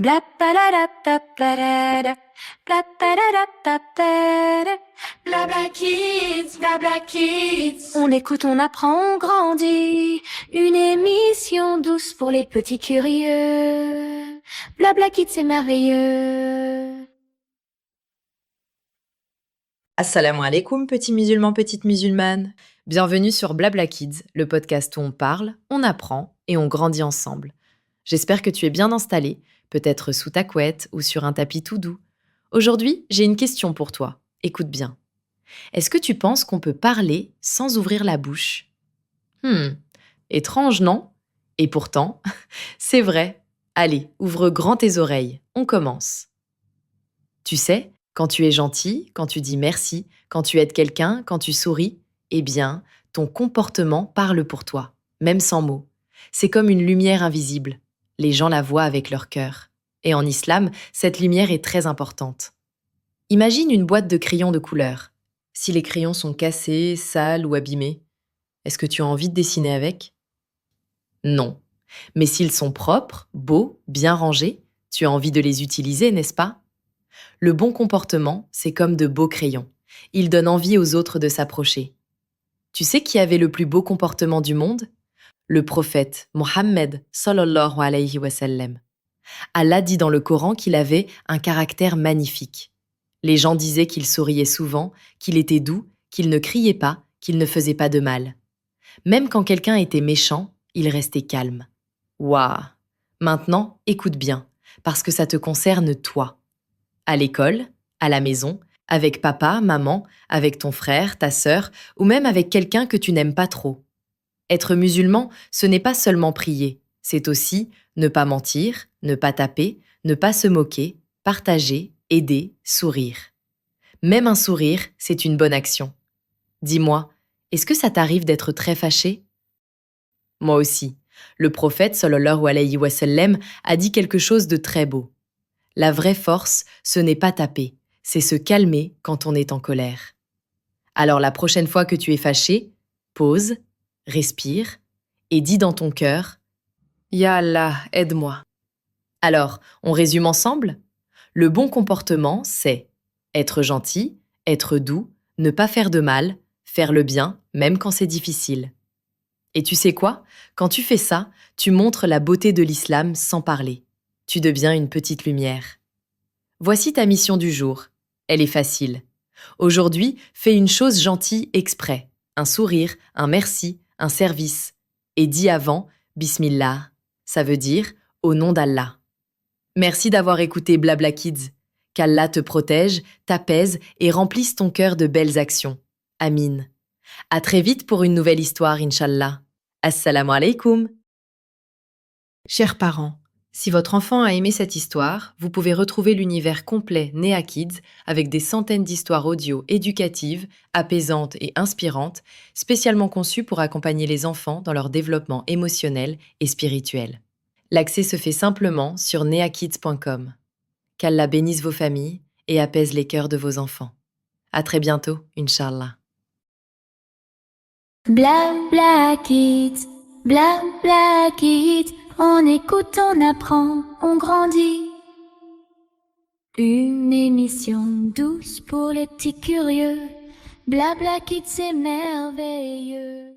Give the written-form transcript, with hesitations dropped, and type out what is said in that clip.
Bla ba da da da ba da da. Bla ba da da da ba da. Blabla Kids, Blabla Kids. On écoute, on apprend, on grandit. Une émission douce pour les petits curieux. Blabla Kids, c'est merveilleux. Assalamu alaikum, petits musulmans, petites musulmanes. Bienvenue sur Blabla Kids, le podcast où on parle, on apprend et on grandit ensemble. J'espère que tu es bien installé, peut-être sous ta couette ou sur un tapis tout doux. Aujourd'hui, j'ai une question pour toi. Écoute bien. Est-ce que tu penses qu'on peut parler sans ouvrir la bouche ? Étrange, non ? Et pourtant, c'est vrai. Allez, ouvre grand tes oreilles, on commence. Tu sais, quand tu es gentil, quand tu dis merci, quand tu aides quelqu'un, quand tu souris, eh bien, ton comportement parle pour toi, même sans mots. C'est comme une lumière invisible. Les gens la voient avec leur cœur. Et en islam, cette lumière est très importante. Imagine une boîte de crayons de couleur. Si les crayons sont cassés, sales ou abîmés, est-ce que tu as envie de dessiner avec ? Non. Mais s'ils sont propres, beaux, bien rangés, tu as envie de les utiliser, n'est-ce pas ? Le bon comportement, c'est comme de beaux crayons. Il donne envie aux autres de s'approcher. Tu sais qui avait le plus beau comportement du monde ? Le prophète Mohammed sallallahu alayhi wa sallam. Allah dit dans le Coran qu'il avait un caractère magnifique. Les gens disaient qu'il souriait souvent, qu'il était doux, qu'il ne criait pas, qu'il ne faisait pas de mal. Même quand quelqu'un était méchant, il restait calme. Waouh ! Maintenant, écoute bien, parce que ça te concerne toi. À l'école, à la maison, avec papa, maman, avec ton frère, ta sœur, ou même avec quelqu'un que tu n'aimes pas trop. Être musulman, ce n'est pas seulement prier, c'est aussi ne pas mentir, ne pas taper, ne pas se moquer, partager, aider, sourire. Même un sourire, c'est une bonne action. Dis-moi, est-ce que ça t'arrive d'être très fâché ? Moi aussi. Le prophète sallallahu alayhi wa sallam a dit quelque chose de très beau. La vraie force, ce n'est pas taper, c'est se calmer quand on est en colère. Alors la prochaine fois que tu es fâché, pause, respire et dis dans ton cœur « Ya Allah, aide-moi ». Alors, on résume ensemble ? Le bon comportement, c'est être gentil, être doux, ne pas faire de mal, faire le bien, même quand c'est difficile. Et tu sais quoi ? Quand tu fais ça, tu montres la beauté de l'islam sans parler. Tu deviens une petite lumière. Voici ta mission du jour. Elle est facile. Aujourd'hui, fais une chose gentille exprès. Un sourire, un merci, un service. Et dis avant « Bismillah ». Ça veut dire « Au nom d'Allah ». Merci d'avoir écouté Blabla Kids. Qu'Allah te protège, t'apaise et remplisse ton cœur de belles actions. Amin. À très vite pour une nouvelle histoire, Inch'Allah. Assalamu alaikum. Chers parents, si votre enfant a aimé cette histoire, vous pouvez retrouver l'univers complet Néa Kids avec des centaines d'histoires audio éducatives, apaisantes et inspirantes, spécialement conçues pour accompagner les enfants dans leur développement émotionnel et spirituel. L'accès se fait simplement sur neakids.com. Qu'Allah bénisse vos familles et apaise les cœurs de vos enfants. À très bientôt, Inch'Allah. Blabla Kids, Blabla Kids. On écoute, on apprend, on grandit. Une émission douce pour les petits curieux. Blabla Kids, c'est merveilleux.